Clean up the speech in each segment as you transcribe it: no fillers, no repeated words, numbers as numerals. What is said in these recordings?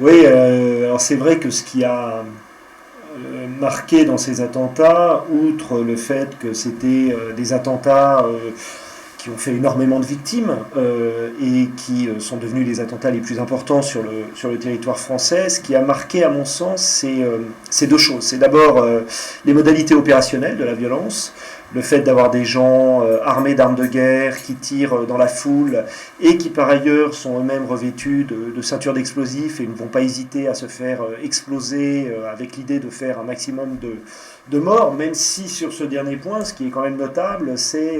Oui, alors c'est vrai que ce qui a marqué dans ces attentats, outre le fait que c'était des attentats qui ont fait énormément de victimes et qui sont devenus les attentats les plus importants sur le territoire français. Ce qui a marqué, à mon sens, c'est deux choses. C'est d'abord les modalités opérationnelles de la violence, le fait d'avoir des gens armés d'armes de guerre qui tirent dans la foule et qui par ailleurs sont eux-mêmes revêtus de ceintures d'explosifs et ne vont pas hésiter à se faire exploser avec l'idée de faire un maximum de morts, même si sur ce dernier point, ce qui est quand même notable, c'est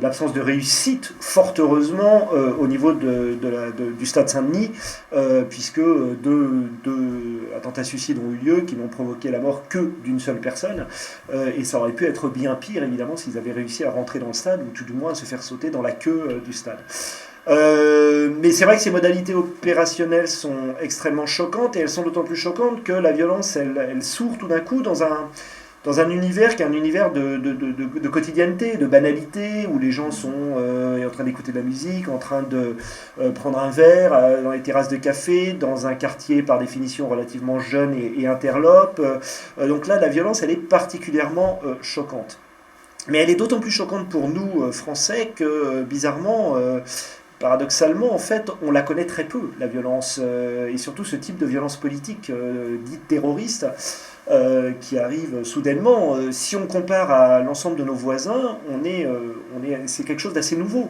l'absence de réussite, fort heureusement, au niveau du stade Saint-Denis, puisque deux attentats suicides ont eu lieu qui n'ont provoqué la mort que d'une seule personne, et ça aurait pu être bien pire, évidemment, s'ils avaient réussi à rentrer dans le stade, ou tout du moins à se faire sauter dans la queue du stade. Mais c'est vrai que ces modalités opérationnelles sont extrêmement choquantes, et elles sont d'autant plus choquantes que la violence, elle sourd tout d'un coup dans un univers qui est un univers de quotidienneté, de banalité, où les gens sont en train d'écouter de la musique, en train de prendre un verre dans les terrasses de café, dans un quartier par définition relativement jeune et interlope. Donc là, la violence, elle est particulièrement choquante. Mais elle est d'autant plus choquante pour nous, Français, que bizarrement, paradoxalement, en fait, on la connaît très peu, la violence, et surtout ce type de violence politique dite terroriste, qui arrive soudainement. Si on compare à l'ensemble de nos voisins, c'est quelque chose d'assez nouveau.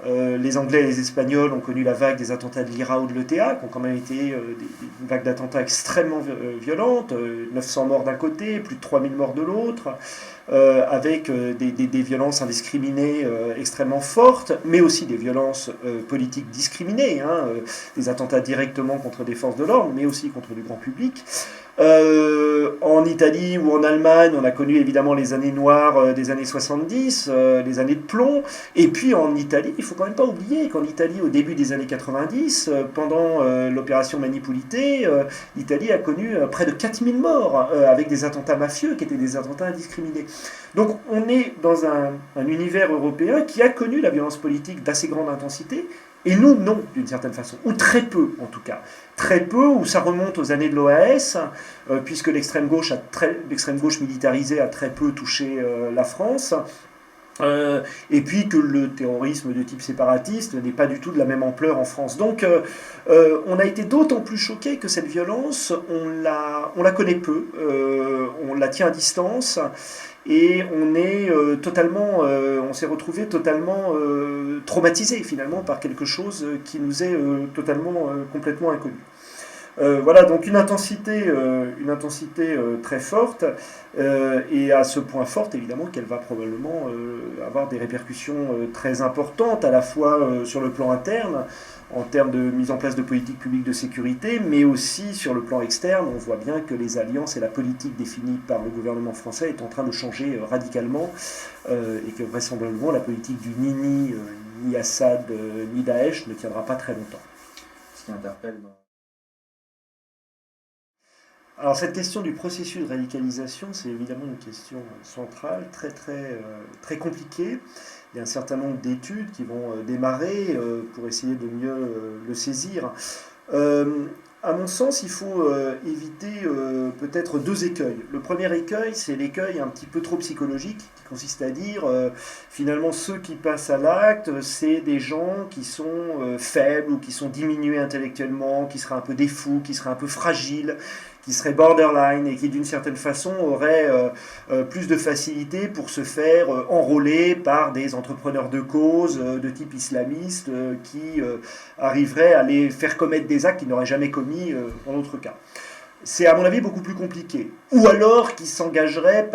Les Anglais et les Espagnols ont connu la vague des attentats de l'IRA ou de l'ETA, qui ont quand même été une vague d'attentats extrêmement violentes, 900 morts d'un côté, plus de 3000 morts de l'autre, avec des violences indiscriminées extrêmement fortes, mais aussi des violences politiques discriminées, hein, des attentats directement contre des forces de l'ordre, mais aussi contre du grand public. En Italie ou en Allemagne, on a connu évidemment les années noires des années 70, les années de plomb. Et puis en Italie, il ne faut quand même pas oublier qu'en Italie, au début des années 90, pendant l'opération Manipulite, l'Italie a connu près de 4000 morts avec des attentats mafieux qui étaient des attentats indiscriminés. Donc on est dans un univers européen qui a connu la violence politique d'assez grande intensité, et nous, non, d'une certaine façon, ou très peu en tout cas. Très peu, où ça remonte aux années de l'OAS, puisque l'extrême gauche militarisée a très peu touché la France. Et puis que le terrorisme de type séparatiste n'est pas du tout de la même ampleur en France. Donc on a été d'autant plus choqués que cette violence, on la connaît peu, on la tient à distance, et on s'est retrouvé totalement traumatisé finalement par quelque chose qui nous est complètement inconnu. Voilà, donc une intensité très forte, et à ce point forte évidemment qu'elle va probablement avoir des répercussions très importantes, à la fois sur le plan interne, en termes de mise en place de politiques publiques de sécurité, mais aussi sur le plan externe. On voit bien que les alliances et la politique définie par le gouvernement français est en train de changer radicalement, et que vraisemblablement la politique du ni Assad, ni Daesh ne tiendra pas très longtemps. Ce qui interpelle dans... Alors cette question du processus de radicalisation, c'est évidemment une question centrale, très compliquée. Il y a un certain nombre d'études qui vont démarrer pour essayer de mieux le saisir. Euh, à mon sens, il faut éviter peut-être deux écueils. Le premier écueil, c'est l'écueil un petit peu trop psychologique, qui consiste à dire finalement ceux qui passent à l'acte, c'est des gens qui sont faibles ou qui sont diminués intellectuellement, qui seraient un peu des fous, qui seraient un peu fragiles, qui seraient borderline et qui d'une certaine façon auraient plus de facilité pour se faire enrôler par des entrepreneurs de cause de type islamiste qui arriveraient à les faire commettre des actes qu'ils n'auraient jamais commis en autre cas. C'est à mon avis beaucoup plus compliqué. Ou alors qui s'engageraient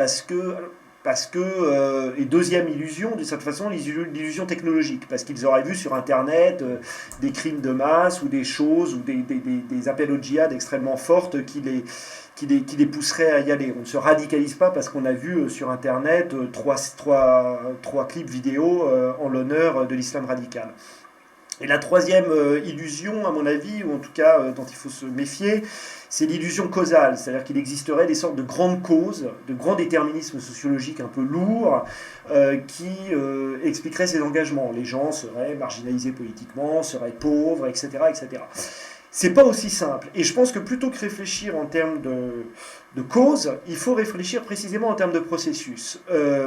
et deuxième illusion, de cette façon, l'illusion technologique, parce qu'ils auraient vu sur Internet des crimes de masse ou des choses, ou des appels au djihad extrêmement fortes qui les pousseraient à y aller. On ne se radicalise pas parce qu'on a vu sur Internet trois clips vidéo en l'honneur de l'islam radical. Et la troisième illusion, à mon avis, ou en tout cas dont il faut se méfier, c'est l'illusion causale, c'est-à-dire qu'il existerait des sortes de grandes causes, de grands déterminismes sociologiques un peu lourds, qui expliqueraient ces engagements. Les gens seraient marginalisés politiquement, seraient pauvres, etc., etc. c'est pas aussi simple. Et je pense que plutôt que réfléchir en termes de cause, il faut réfléchir précisément en termes de processus.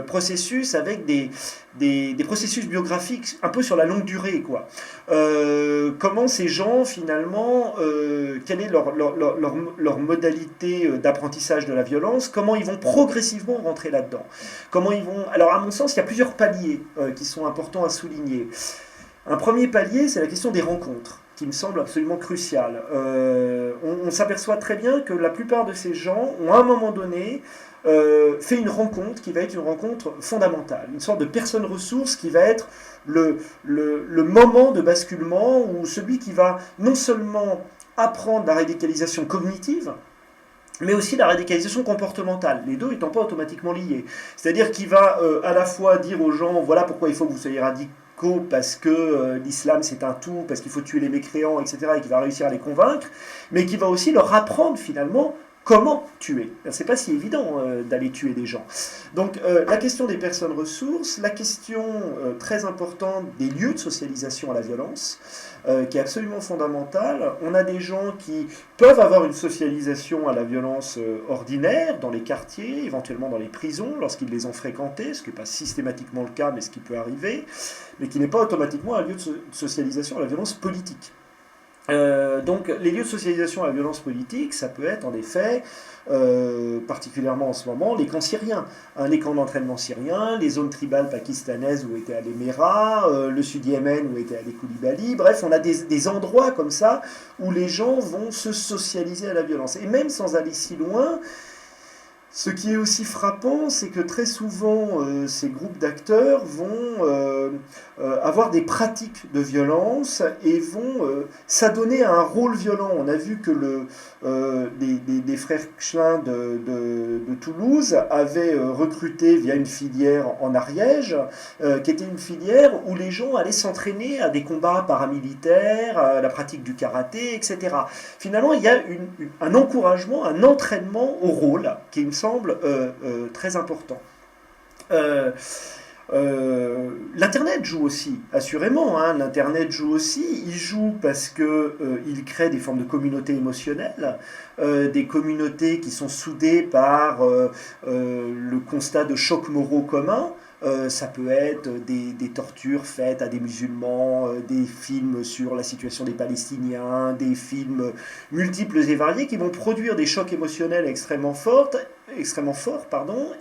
Processus avec des processus biographiques un peu sur la longue durée, quoi. Comment ces gens, finalement, quelle est leur modalité d'apprentissage de la violence, comment ils vont progressivement rentrer là-dedans. Comment ils vont... Alors, à mon sens, il y a plusieurs paliers qui sont importants à souligner. Un premier palier, c'est la question des rencontres, qui me semble absolument cruciale. On s'aperçoit très bien que la plupart de ces gens ont, à un moment donné, fait une rencontre qui va être une rencontre fondamentale, une sorte de personne ressource qui va être le moment de basculement, ou celui qui va non seulement apprendre la radicalisation cognitive, mais aussi la radicalisation comportementale, les deux étant pas automatiquement liés. C'est-à-dire qu'il va à la fois dire aux gens, voilà pourquoi il faut que vous soyez radicaux, parce que l'islam c'est un tout, parce qu'il faut tuer les mécréants, etc., et qu'il va réussir à les convaincre, mais qui va aussi leur apprendre finalement comment tuer. C'est pas si évident d'aller tuer des gens. Donc la question des personnes ressources, la question très importante des lieux de socialisation à la violence, qui est absolument fondamentale. On a des gens qui peuvent avoir une socialisation à la violence ordinaire, dans les quartiers, éventuellement dans les prisons, lorsqu'ils les ont fréquentés, ce qui n'est pas systématiquement le cas, mais ce qui peut arriver, mais qui n'est pas automatiquement un lieu de socialisation à la violence politique. Donc les lieux de socialisation à la violence politique, ça peut être en effet, particulièrement en ce moment, les camps syriens. Les camps d'entraînement syriens, les zones tribales pakistanaises où était allé Mera, le sud-Yémen où était allé Koulibaly. Bref, on a des endroits comme ça où les gens vont se socialiser à la violence. Et même sans aller si loin, ce qui est aussi frappant, c'est que très souvent, ces groupes d'acteurs vont avoir des pratiques de violence et vont s'adonner à un rôle violent. On a vu que les frères Kchlin de Toulouse avaient recruté via une filière en Ariège, qui était une filière où les gens allaient s'entraîner à des combats paramilitaires, à la pratique du karaté, etc. Finalement, il y a un encouragement, un entraînement au rôle qui me semble très important. L'Internet joue aussi, assurément. L'Internet joue aussi. Il joue parce qu'il crée des formes de communautés émotionnelles, des communautés qui sont soudées par le constat de chocs moraux communs. Ça peut être des tortures faites à des musulmans, des films sur la situation des Palestiniens, des films multiples et variés qui vont produire des chocs émotionnels extrêmement forts,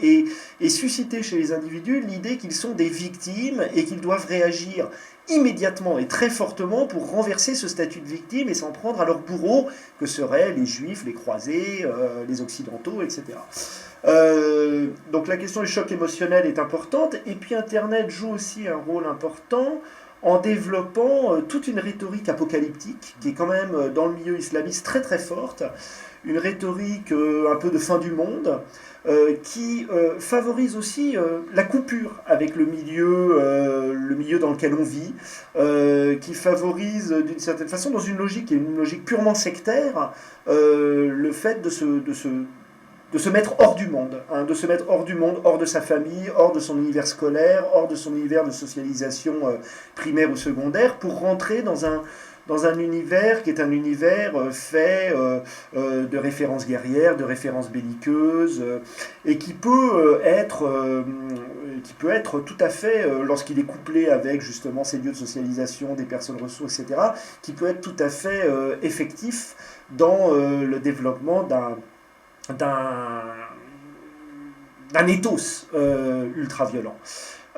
et susciter chez les individus l'idée qu'ils sont des victimes et qu'ils doivent réagir immédiatement et très fortement pour renverser ce statut de victime et s'en prendre à leurs bourreaux, que seraient les juifs, les croisés, les occidentaux, etc. Donc la question du choc émotionnel est importante, et puis Internet joue aussi un rôle important en développant toute une rhétorique apocalyptique qui est quand même dans le milieu islamiste très très forte, une rhétorique un peu de fin du monde, qui favorise aussi la coupure avec le milieu dans lequel on vit, qui favorise d'une certaine façon, dans une logique purement sectaire, le fait de se mettre hors du monde, de se mettre hors du monde, hors de sa famille, hors de son univers scolaire, hors de son univers de socialisation primaire ou secondaire, pour rentrer dans un univers qui est un univers fait de références guerrières, de références belliqueuses, et qui peut être tout à fait, lorsqu'il est couplé avec justement ces lieux de socialisation, des personnes ressources, etc., qui peut être tout à fait effectif dans le développement d'un ethos ultra-violent.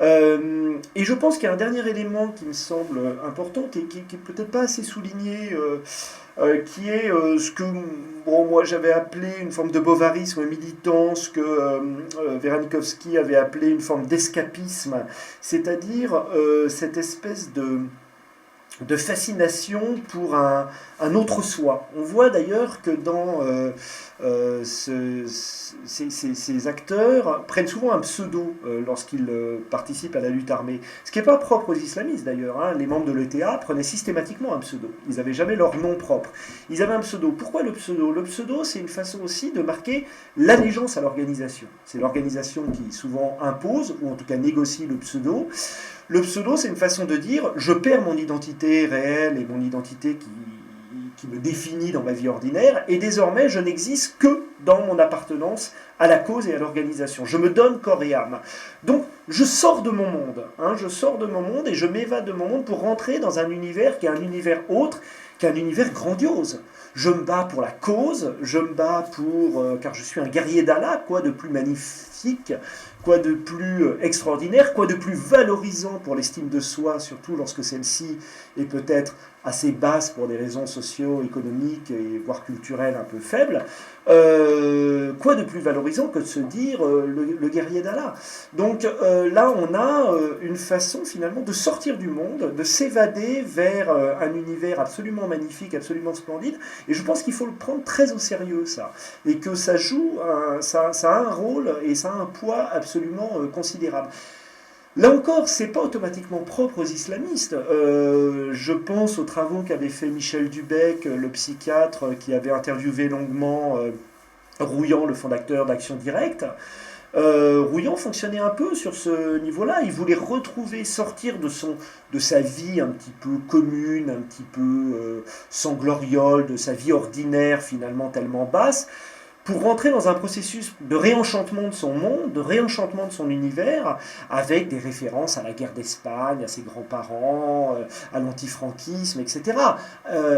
Et je pense qu'il y a un dernier élément qui me semble important, qui est peut-être pas assez souligné, qui est ce que moi j'avais appelé une forme de bovarisme militant, ce que Veranikowski avait appelé une forme d'escapisme, c'est-à-dire cette espèce de fascination pour un autre soi. On voit d'ailleurs que dans ces acteurs prennent souvent un pseudo lorsqu'ils participent à la lutte armée. Ce qui n'est pas propre aux islamistes d'ailleurs. Les membres de l'ETA prenaient systématiquement un pseudo. Ils n'avaient jamais leur nom propre. Ils avaient un pseudo. Pourquoi le pseudo ? Le pseudo, c'est une façon aussi de marquer l'allégeance à l'organisation. C'est l'organisation qui souvent impose, ou en tout cas négocie le pseudo. Le pseudo, c'est une façon de dire « je perds mon identité réelle et mon identité qui qui me définit dans ma vie ordinaire, et désormais je n'existe que dans mon appartenance à la cause et à l'organisation. Je me donne corps et âme. Donc je sors de mon monde, je sors de mon monde et je m'évade de mon monde pour rentrer dans un univers qui est un univers autre, qui est un univers grandiose. Je me bats pour la cause, je me bats car je suis un guerrier d'Allah, quoi de plus magnifique, quoi de plus extraordinaire, quoi de plus valorisant pour l'estime de soi, surtout lorsque celle-ci est peut-être assez basse pour des raisons socio-économiques et voire culturelles un peu faibles. Quoi de plus valorisant que de se dire le guerrier d'Allah. Donc là, on a une façon finalement de sortir du monde, de s'évader vers un univers absolument magnifique, absolument splendide. Et je pense qu'il faut le prendre très au sérieux, ça. Et que ça joue, ça a un rôle et ça a un poids absolument considérable. Là encore, c'est pas automatiquement propre aux islamistes. Je pense aux travaux qu'avait fait Michel Dubec, le psychiatre, qui avait interviewé longuement Rouillant, le fondateur d'Action Directe. Rouillant fonctionnait un peu sur ce niveau-là. Il voulait retrouver, sortir de sa vie un petit peu commune, un petit peu sans gloriole, de sa vie ordinaire finalement tellement basse, pour rentrer dans un processus de réenchantement de son monde, de réenchantement de son univers, avec des références à la guerre d'Espagne, à ses grands-parents, à l'antifranquisme, etc.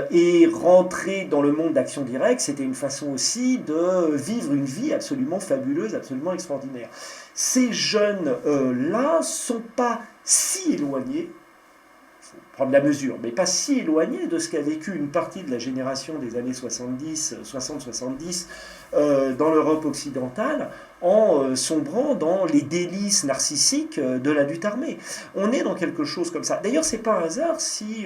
Et rentrer dans le monde d'Action Directe, c'était une façon aussi de vivre une vie absolument fabuleuse, absolument extraordinaire. Ces jeunes-là ne sont pas si éloignés, prendre la mesure, mais pas si éloigné de ce qu'a vécu une partie de la génération des années 60-70 dans l'Europe occidentale, en sombrant dans les délices narcissiques de la lutte armée. On est dans quelque chose comme ça. D'ailleurs, c'est pas un hasard si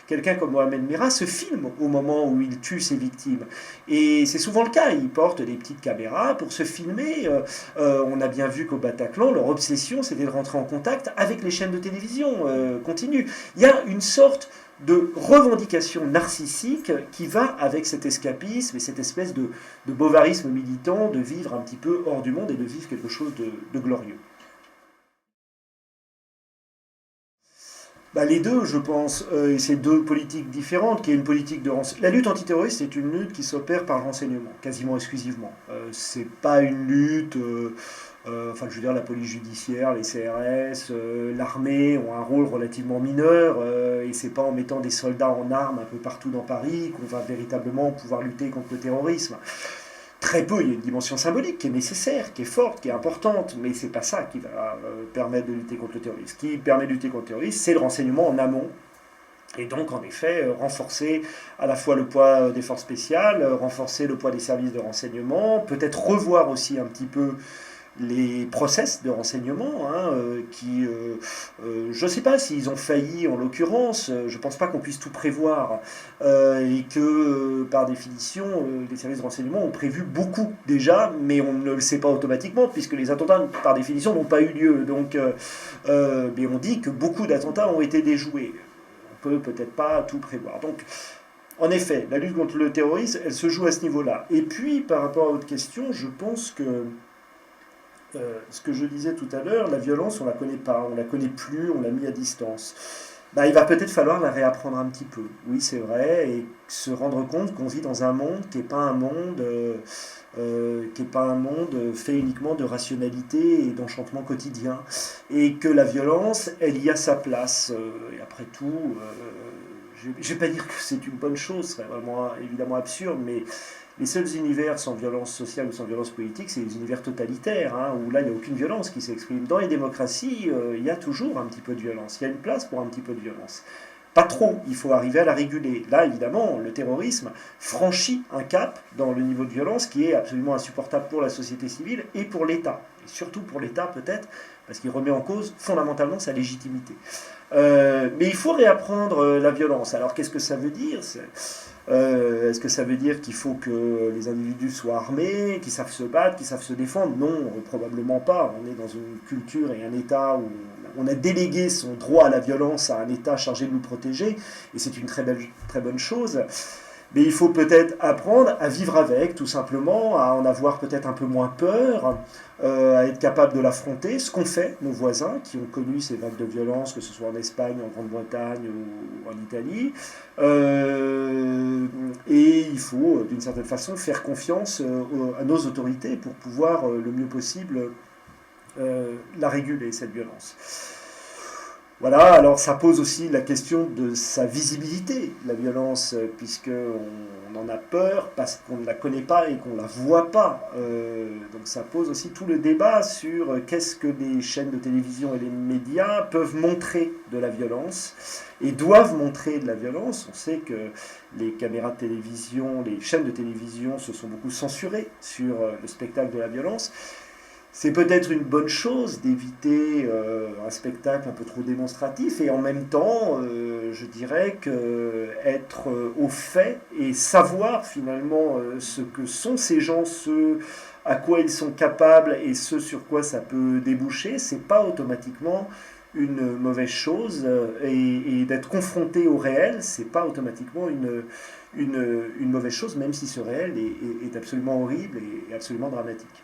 quelqu'un comme Mohamed Merah se filme au moment où il tue ses victimes. Et c'est souvent le cas, il porte des petites caméras pour se filmer. On a bien vu qu'au Bataclan, leur obsession, c'était de rentrer en contact avec les chaînes de télévision continue. Il y a une sorte de revendication narcissique qui va avec cet escapisme et cette espèce de bovarisme militant, de vivre un petit peu hors du monde et de vivre quelque chose de glorieux. Les deux, je pense, et c'est deux politiques différentes, qui est une politique de renseignement. La lutte antiterroriste, c'est une lutte qui s'opère par le renseignement, quasiment exclusivement. C'est pas une lutte... je veux dire, la police judiciaire, les CRS, l'armée ont un rôle relativement mineur, et c'est pas en mettant des soldats en armes un peu partout dans Paris qu'on va véritablement pouvoir lutter contre le terrorisme. Très peu, il y a une dimension symbolique qui est nécessaire, qui est forte, qui est importante, mais c'est pas ça qui va permettre de lutter contre le terrorisme. Ce qui permet de lutter contre le terrorisme, c'est le renseignement en amont. Et donc, en effet, renforcer à la fois le poids des forces spéciales, renforcer le poids des services de renseignement, peut-être revoir aussi un petit peu les process de renseignement, qui, je ne sais pas s'ils ont failli en l'occurrence, je ne pense pas qu'on puisse tout prévoir, et que par définition, les services de renseignement ont prévu beaucoup déjà, mais on ne le sait pas automatiquement, puisque les attentats par définition n'ont pas eu lieu. Donc, mais on dit que beaucoup d'attentats ont été déjoués. On ne peut peut-être pas tout prévoir. Donc, en effet, la lutte contre le terrorisme, elle se joue à ce niveau-là. Et puis, par rapport à votre question, je pense que ce que je disais tout à l'heure, la violence, on ne la connaît pas, on ne la connaît plus, on l'a mis à distance. Il va peut-être falloir la réapprendre un petit peu. Oui, c'est vrai, et se rendre compte qu'on vit dans un monde qui n'est pas un monde fait uniquement de rationalité et d'enchantement quotidien, et que la violence, elle y a sa place. Et après tout, je ne vais pas dire que c'est une bonne chose, ce serait vraiment évidemment absurde, mais les seuls univers sans violence sociale ou sans violence politique, c'est les univers totalitaires, où là, il n'y a aucune violence qui s'exprime. Dans les démocraties, il y a toujours un petit peu de violence. Il y a une place pour un petit peu de violence. Pas trop, il faut arriver à la réguler. Là, évidemment, le terrorisme franchit un cap dans le niveau de violence qui est absolument insupportable pour la société civile et pour l'État. Et surtout pour l'État, peut-être, parce qu'il remet en cause fondamentalement sa légitimité. Mais il faut réapprendre la violence. Alors, qu'est-ce que ça veut dire ? Est-ce que ça veut dire qu'il faut que les individus soient armés, qu'ils savent se battre, qu'ils savent se défendre ? Non, probablement pas. On est dans une culture et un État où on a délégué son droit à la violence à un État chargé de nous protéger, et c'est une très bonne chose. Mais il faut peut-être apprendre à vivre avec, tout simplement, à en avoir peut-être un peu moins peur, à être capable de l'affronter, ce qu'ont fait nos voisins qui ont connu ces vagues de violence, que ce soit en Espagne, en Grande-Bretagne ou en Italie. Et il faut, d'une certaine façon, faire confiance à nos autorités pour pouvoir le mieux possible la réguler, cette violence. Voilà, alors ça pose aussi la question de sa visibilité, la violence, puisqu'on en a peur parce qu'on ne la connaît pas et qu'on ne la voit pas. Donc ça pose aussi tout le débat sur qu'est-ce que les chaînes de télévision et les médias peuvent montrer de la violence et doivent montrer de la violence. On sait que les caméras de télévision, les chaînes de télévision se sont beaucoup censurées sur le spectacle de la violence. C'est peut-être une bonne chose d'éviter un spectacle un peu trop démonstratif et en même temps, je dirais que être au fait et savoir finalement ce que sont ces gens, ce à quoi ils sont capables et ce sur quoi ça peut déboucher, c'est pas automatiquement une mauvaise chose et d'être confronté au réel, c'est pas automatiquement une mauvaise chose, même si ce réel est absolument horrible et absolument dramatique.